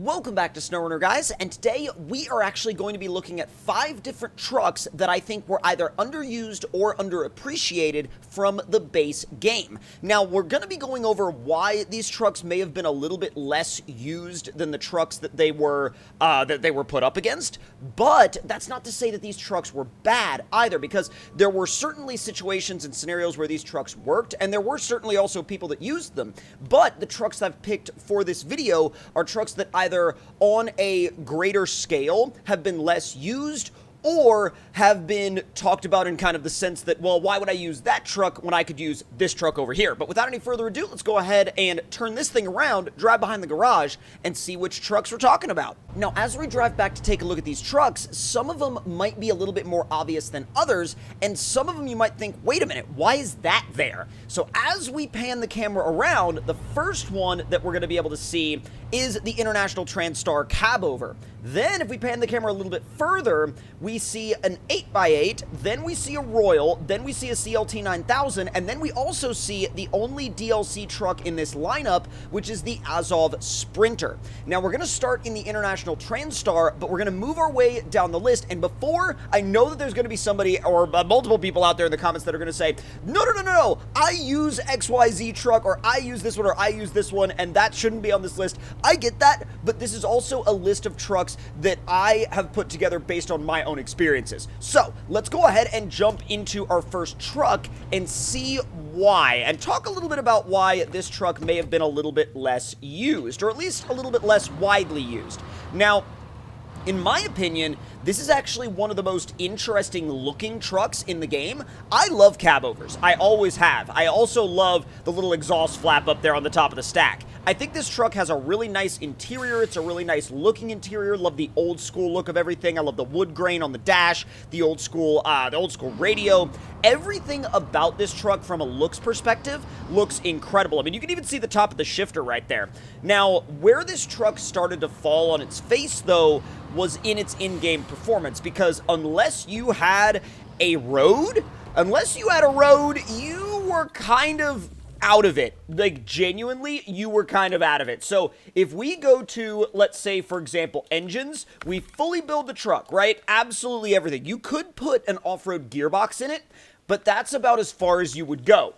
Welcome back to SnowRunner, guys, and today we are actually going to be looking at 5 different trucks that I think were either underused or underappreciated from the base game. Now, we're going to be going over why these trucks may have been a little bit less used than the trucks that they were put up against, but that's not to say that these trucks were bad either, because there were certainly situations and scenarios where these trucks worked, and there were certainly also people that used them, but the trucks I've picked for this video are trucks that either on a greater scale have been less used or have been talked about in kind of the sense that, well, why would I use that truck when I could use this truck over here? But without any further ado, let's go ahead and turn this thing around, drive behind the garage, and see which trucks we're talking about. Now, as we drive back to take a look at these trucks, some of them might be a little bit more obvious than others, and some of them you might think, wait a minute, why is that there? So as we pan the camera around, the first one that we're going to be able to see is the International Transstar Cabover. Then, if we pan the camera a little bit further, we see an 8x8, then we see a Royal, then we see a CLT 9000, and then we also see the only DLC truck in this lineup, which is the Azov Sprinter. Now, we're going to start in the International Transstar, but we're going to move our way down the list, and before, I know that there's going to be somebody, or multiple people out there in the comments that are going to say, no, I use XYZ truck, or I use this one, or I use this one, and that shouldn't be on this list. I get that, but this is also a list of trucks that I have put together based on my own experiences. So, let's go ahead and jump into our first truck and see why, and talk a little bit about why this truck may have been a little bit less used, or at least a little bit less widely used. Now, in my opinion, this is actually one of the most interesting looking trucks in the game. I love cabovers. I always have. I also love the little exhaust flap up there on the top of the stack. I think this truck has a really nice interior. It's a really nice looking interior. Love the old school look of everything. I love the wood grain on the dash, the old school radio. Everything about this truck from a looks perspective looks incredible. I mean, you can even see the top of the shifter right there. Now, where this truck started to fall on its face, though, was in its in-game performance, because unless you had a road, you were kind of out of it. Like, genuinely, you were kind of out of it. So, if we go to, let's say, for example, engines, we fully build the truck, right? Absolutely everything. You could put an off-road gearbox in it, but that's about as far as you would go.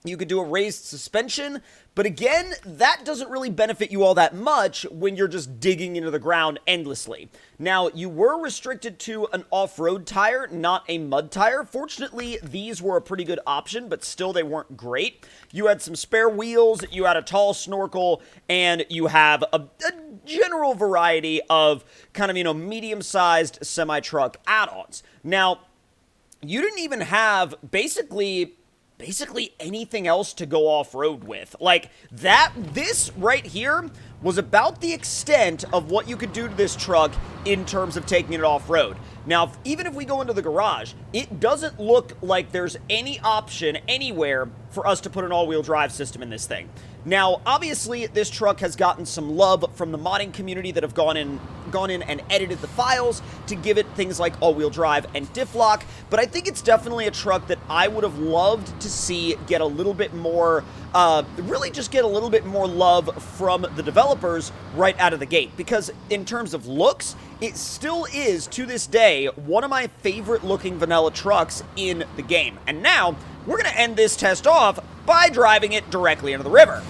You could do a raised suspension, but again, that doesn't really benefit you all that much when you're just digging into the ground endlessly. Now, you were restricted to an off-road tire, not a mud tire. Fortunately, these were a pretty good option, but still they weren't great. You had some spare wheels, you had a tall snorkel, and you have a general variety of kind of, medium-sized semi-truck add-ons. Now, you didn't even have basically anything else to go off-road with. Like, this right here was about the extent of what you could do to this truck in terms of taking it off-road. Now, even if we go into the garage, it doesn't look like there's any option anywhere for us to put an all-wheel drive system in this thing. Now, obviously, this truck has gotten some love from the modding community that have gone in and edited the files to give it things like all-wheel drive and diff lock, but I think it's definitely a truck that I would have loved to see get a little bit more, really just get a little bit more love from the developers right out of the gate, because in terms of looks, it still is, to this day, one of my favorite looking vanilla trucks in the game. And now, we're going to end this test off by driving it directly into the river.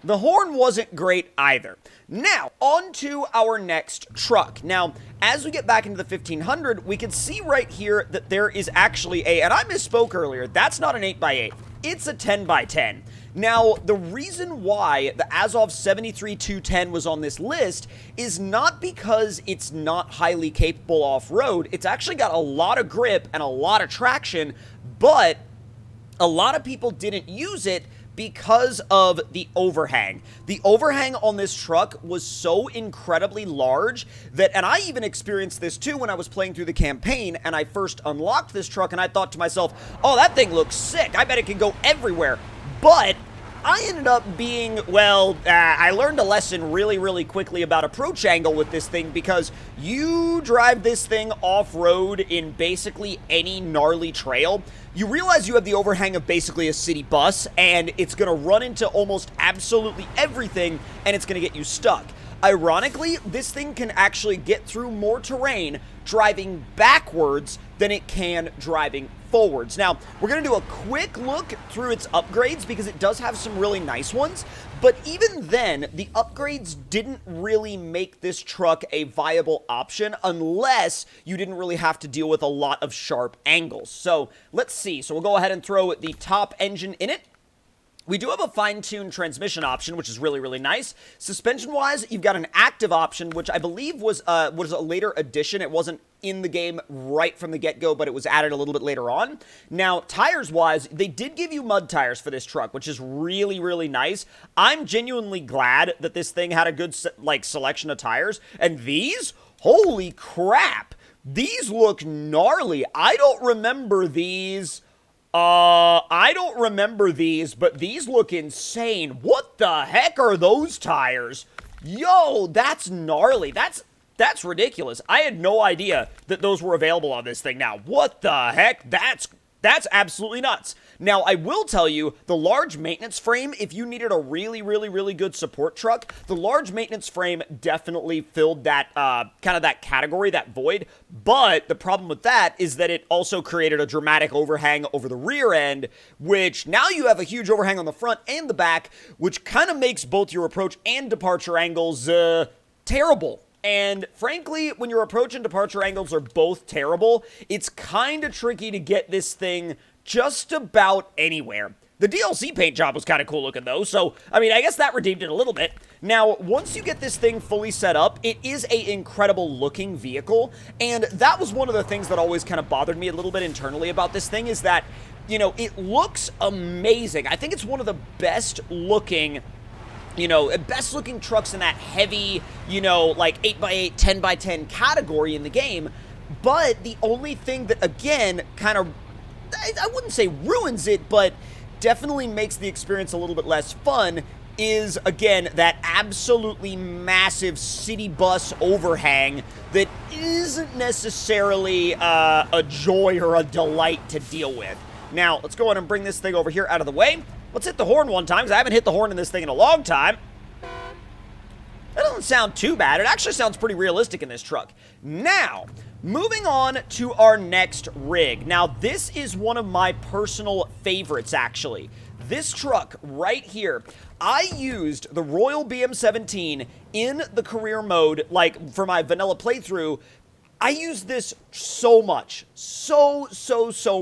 The horn wasn't great either. Now, on to our next truck. Now, as we get back into the 1500, we can see right here that there is actually and I misspoke earlier, that's not an 8x8, it's a 10x10. Now, the reason why the Azov 73210 was on this list is not because it's not highly capable off-road. It's actually got a lot of grip and a lot of traction, but a lot of people didn't use it because of the overhang. The overhang on this truck was so incredibly large that, and I even experienced this too when I was playing through the campaign and I first unlocked this truck and I thought to myself, oh, that thing looks sick. I bet it can go everywhere. But I ended up being, I learned a lesson really quickly about approach angle with this thing, because you drive this thing off-road in basically any gnarly trail, you realize you have the overhang of basically a city bus, and it's going to run into almost absolutely everything, and it's going to get you stuck. Ironically, this thing can actually get through more terrain driving backwards than it can driving forwards. Now, we're going to do a quick look through its upgrades because it does have some really nice ones, but even then, the upgrades didn't really make this truck a viable option unless you didn't really have to deal with a lot of sharp angles. So, let's see. So, we'll go ahead and throw the top engine in it. We do have a fine-tuned transmission option, which is really, really nice. Suspension-wise, you've got an active option, which I believe was a later addition. It wasn't in the game right from the get-go, but it was added a little bit later on. Now, tires-wise, they did give you mud tires for this truck, which is really, really nice. I'm genuinely glad that this thing had a good, selection of tires. And these? Holy crap! These look gnarly. I don't remember these... but these look insane. What the heck are those tires? Yo, that's gnarly. That's ridiculous. I had no idea that those were available on this thing now. What the heck? That's absolutely nuts. Now, I will tell you, the large maintenance frame, if you needed a really, really, really good support truck, the large maintenance frame definitely filled that, kind of that category, that void. But the problem with that is that it also created a dramatic overhang over the rear end, which now you have a huge overhang on the front and the back, which kind of makes both your approach and departure angles, terrible. And frankly, when your approach and departure angles are both terrible, it's kind of tricky to get this thing just about anywhere. The DLC paint job was kind of cool looking though, so, I mean, I guess that redeemed it a little bit. Now, once you get this thing fully set up, it is an incredible looking vehicle, and that was one of the things that always kind of bothered me a little bit internally about this thing, is that, you know, it looks amazing. I think it's one of the best looking trucks in that heavy, 8x8, 10x10 category in the game. But the only thing that, again, kind of, I wouldn't say ruins it, but definitely makes the experience a little bit less fun is, again, that absolutely massive city bus overhang that isn't necessarily a joy or a delight to deal with. Now, let's go ahead and bring this thing over here out of the way. Let's hit the horn one time, because I haven't hit the horn in this thing in a long time. That doesn't sound too bad. It actually sounds pretty realistic in this truck. Now, moving on to our next rig. Now, this is one of my personal favorites, actually. This truck right here, I used the Royal BM17 in the career mode, for my vanilla playthrough. I use this so much. So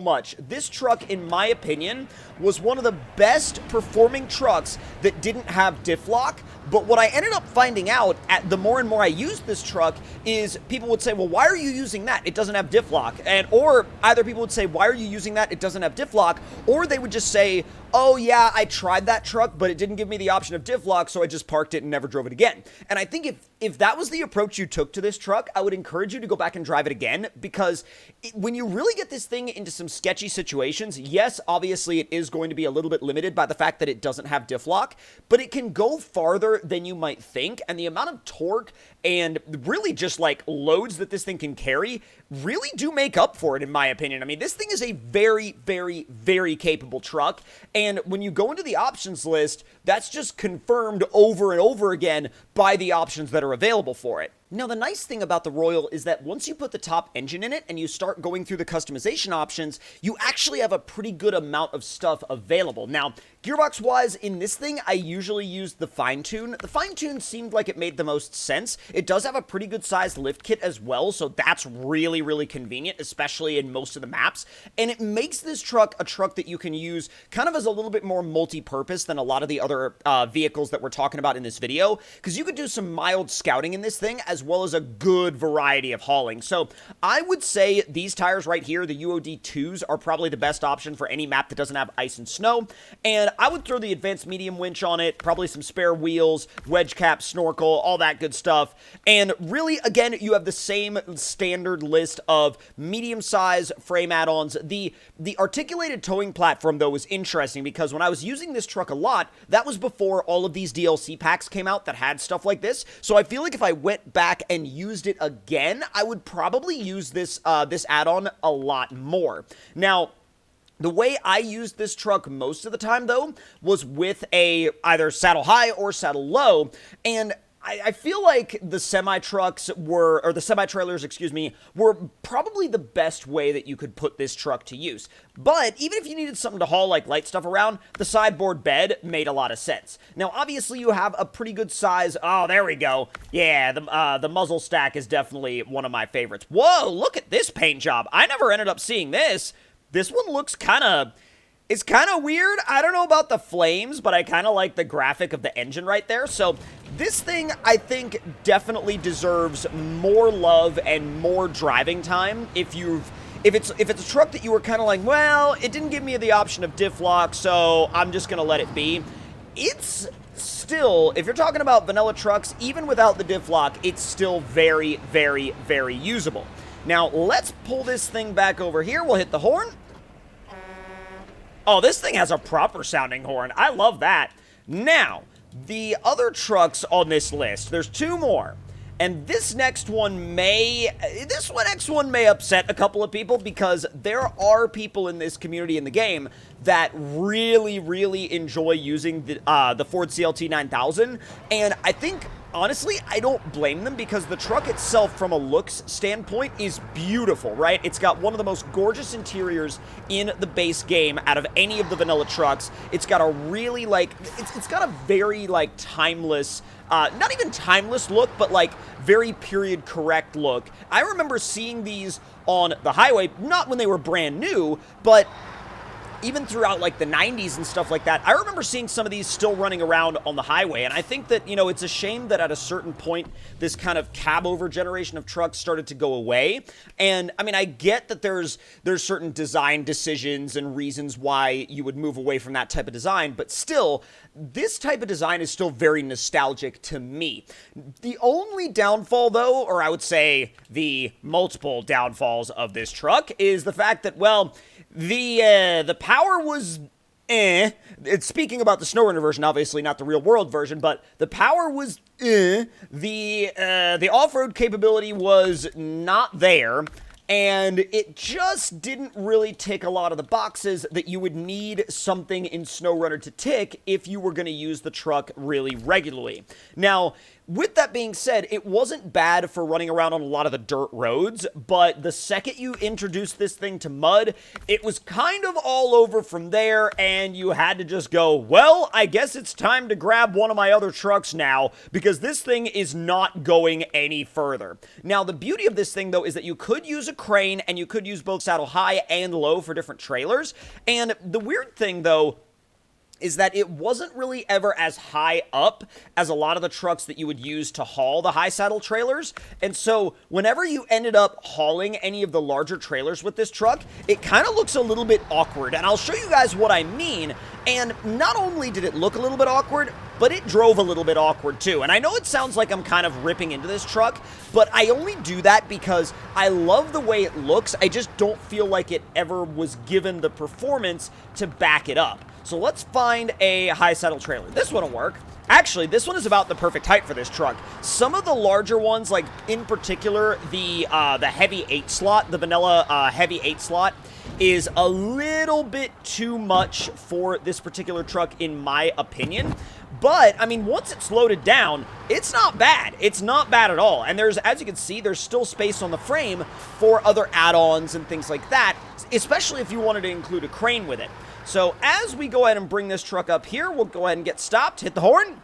much. This truck, in my opinion, was one of the best performing trucks that didn't have diff lock. But what I ended up finding out, the more and more I used this truck, is people would say, well, why are you using that? It doesn't have diff lock. Or either people would say, why are you using that? It doesn't have diff lock. Or they would just say, oh yeah, I tried that truck, but it didn't give me the option of diff lock, so I just parked it and never drove it again. And I think if that was the approach you took to this truck, I would encourage you to go back and drive it again, because when you really get this thing into some sketchy situations, yes, obviously it is going to be a little bit limited by the fact that it doesn't have diff lock, but it can go farther than you might think, and the amount of torque and really just loads that this thing can carry really do make up for it, in my opinion. I mean, this thing is a very, very, very capable truck, and when you go into the options list, that's just confirmed over and over again by the options that are available for it. Now, the nice thing about the Royal is that once you put the top engine in it and you start going through the customization options, you actually have a pretty good amount of stuff available. Now, gearbox-wise, in this thing, I usually use the fine-tune. The fine-tune seemed like it made the most sense. It does have a pretty good-sized lift kit as well, so that's really, really convenient, especially in most of the maps. And it makes this truck a truck that you can use kind of as a little bit more multi-purpose than a lot of the other vehicles that we're talking about in this video, because you could do some mild scouting in this thing, as well as a good variety of hauling. So I would say these tires right here, the UOD 2s, are probably the best option for any map that doesn't have ice and snow. And I would throw the advanced medium winch on it, probably some spare wheels, wedge cap, snorkel, all that good stuff. And really, again, you have the same standard list of medium-size frame add-ons. The articulated towing platform, though, was interesting, because when I was using this truck a lot, that was before all of these DLC packs came out that had stuff like this. So I feel like if I went back and used it again, I would probably use this add-on a lot more. Now, The way I used this truck most of the time, though, was with a either saddle high or saddle low, and I feel like the semi-trucks were, or the semi-trailers, excuse me, were probably the best way that you could put this truck to use. But even if you needed something to haul like light stuff around, the sideboard bed made a lot of sense. Now, obviously, you have a pretty good size. Oh, there we go. Yeah, the muzzle stack is definitely one of my favorites. Whoa, look at this paint job. I never ended up seeing this. This one looks it's kind of weird. I don't know about the flames, but I kind of like the graphic of the engine right there. So this thing, I think, definitely deserves more love and more driving time. If it's a truck that you were kind of like, well, it didn't give me the option of diff lock, so I'm just gonna let it be. It's still, if you're talking about vanilla trucks, even without the diff lock, it's still very, very, very usable. Now, let's pull this thing back over here. We'll hit the horn. Oh, this thing has a proper sounding horn. I love that. Now, the other trucks on this list, there's two more. And this next one may upset a couple of people because there are people in this community in the game that really, really enjoy using the Ford CLT 9000. And I think, honestly, I don't blame them because the truck itself, from a looks standpoint, is beautiful, right? It's got one of the most gorgeous interiors in the base game out of any of the vanilla trucks. It's got a really, it's got a very, timeless, not even timeless look, but, very period correct look. I remember seeing these on the highway, not when they were brand new, but even throughout the 90s and stuff like that. I remember seeing some of these still running around on the highway, and I think that, it's a shame that at a certain point this kind of cab-over generation of trucks started to go away. And I mean, I get that there's certain design decisions and reasons why you would move away from that type of design, but still, this type of design is still very nostalgic to me. The only downfall, though, or I would say the multiple downfalls of this truck, is the fact that, well, the power was It's speaking about the SnowRunner version, obviously not the real world version, but the power was the off-road capability was not there, and it just didn't really tick a lot of the boxes that you would need something in SnowRunner to tick if you were going to use the truck really regularly. Now, with that being said, it wasn't bad for running around on a lot of the dirt roads, but the second you introduced this thing to mud, it was kind of all over from there, and you had to just go, well, I guess it's time to grab one of my other trucks now, because this thing is not going any further. Now, the beauty of this thing, though, is that you could use a crane, and you could use both saddle high and low for different trailers, and the weird thing, though, is that it wasn't really ever as high up as a lot of the trucks that you would use to haul the high saddle trailers. And so whenever you ended up hauling any of the larger trailers with this truck, it kind of looks a little bit awkward. And I'll show you guys what I mean. And not only did it look a little bit awkward, but it drove a little bit awkward too. And I know it sounds like I'm kind of ripping into this truck, but I only do that because I love the way it looks. I just don't feel like it ever was given the performance to back it up. So let's find a high saddle trailer. This one will work. Actually, this one is about the perfect height for this truck. Some of the larger ones, like in particular the heavy 8 slot, the vanilla heavy 8 slot, is a little bit too much for this particular truck in my opinion. But, I mean, once it's loaded down, it's not bad. It's not bad at all. And there's, as you can see, there's still space on the frame for other add-ons and things like that, especially if you wanted to include a crane with it. So as we go ahead and bring this truck up here, we'll go ahead and get stopped, hit the horn.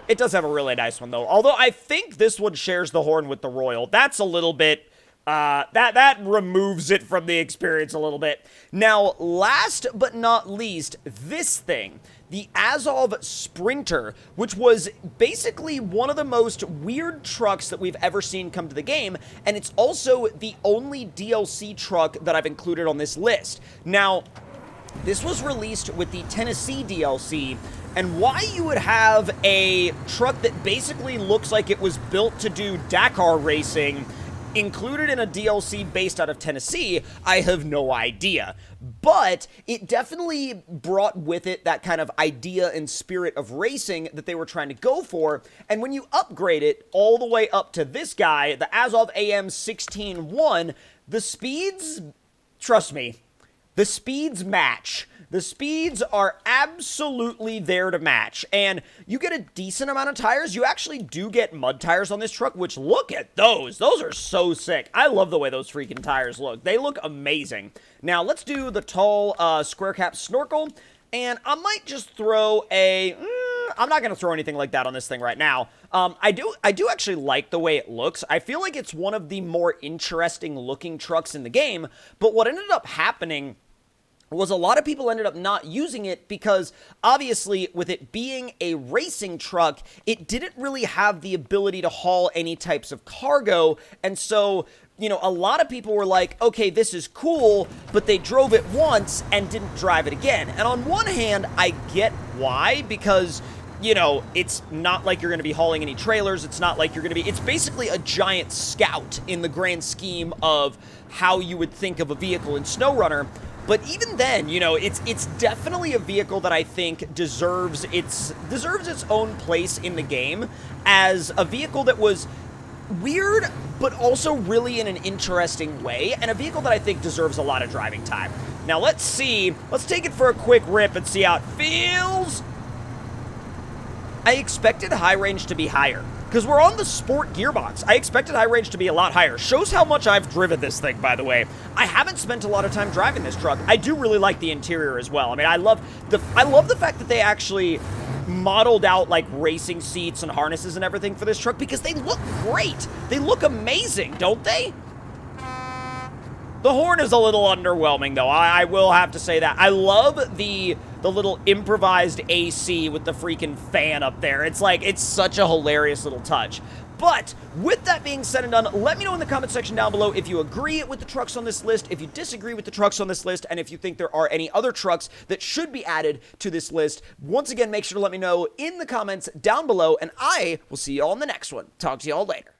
It does have a really nice one, though. Although I think this one shares the horn with the Royal. That's a little bit, that removes it from the experience a little bit. Now, last but not least, this thing, the Azov Sprinter, which was basically one of the most weird trucks that we've ever seen come to the game, and it's also the only DLC truck that I've included on this list. Now, this was released with the Tennessee DLC, and why you would have a truck that basically looks like it was built to do Dakar racing included in a DLC based out of Tennessee, I have no idea. But it definitely brought with it that kind of idea and spirit of racing that they were trying to go for. And when you upgrade it all the way up to this guy, the Azov AM 16-1, the speeds, trust me, The speeds match. The speeds are absolutely there to match, and you get a decent amount of tires. You actually do get mud tires on this truck, which look at those. Those are so sick. I love the way those freaking tires look. They look amazing. Now, let's do the tall square cap snorkel, and I might just throw a... I'm not going to throw anything like that on this thing right now. I do actually like the way it looks. I feel like it's one of the more interesting looking trucks in the game, but what ended up happening was a lot of people ended up not using it because, obviously, with it being a racing truck, it didn't really have the ability to haul any types of cargo, and so, you know, a lot of people were like, okay, this is cool, but they drove it once and didn't drive it again. And on one hand, I get why, because, you know, it's not like you're going to be hauling any trailers. It's not like you're going to be... It's basically a giant Scout in the grand scheme of how you would think of a vehicle in SnowRunner. But even then, you know, it's definitely a vehicle that I think deserves its own place in the game as a vehicle that was weird, but also really in an interesting way, and a vehicle that I think deserves a lot of driving time. Now, let's see. Let's take it for a quick rip and see how it feels. I expected high range to be higher, because we're on the sport gearbox. I expected high range to be a lot higher. Shows how much I've driven this thing, by the way. I haven't spent a lot of time driving this truck. I do really like the interior as well. I mean, I love the fact that they actually modeled out, like, racing seats and harnesses and everything for this truck, because they look great. They look amazing, don't they? The horn is a little underwhelming, though. I will have to say that. I love the little improvised AC with the freaking fan up there. It's like, it's such a hilarious little touch. But with that being said and done, let me know in the comment section down below if you agree with the trucks on this list, if you disagree with the trucks on this list, and if you think there are any other trucks that should be added to this list. Once again, make sure to let me know in the comments down below, and I will see you all in the next one. Talk to you all later.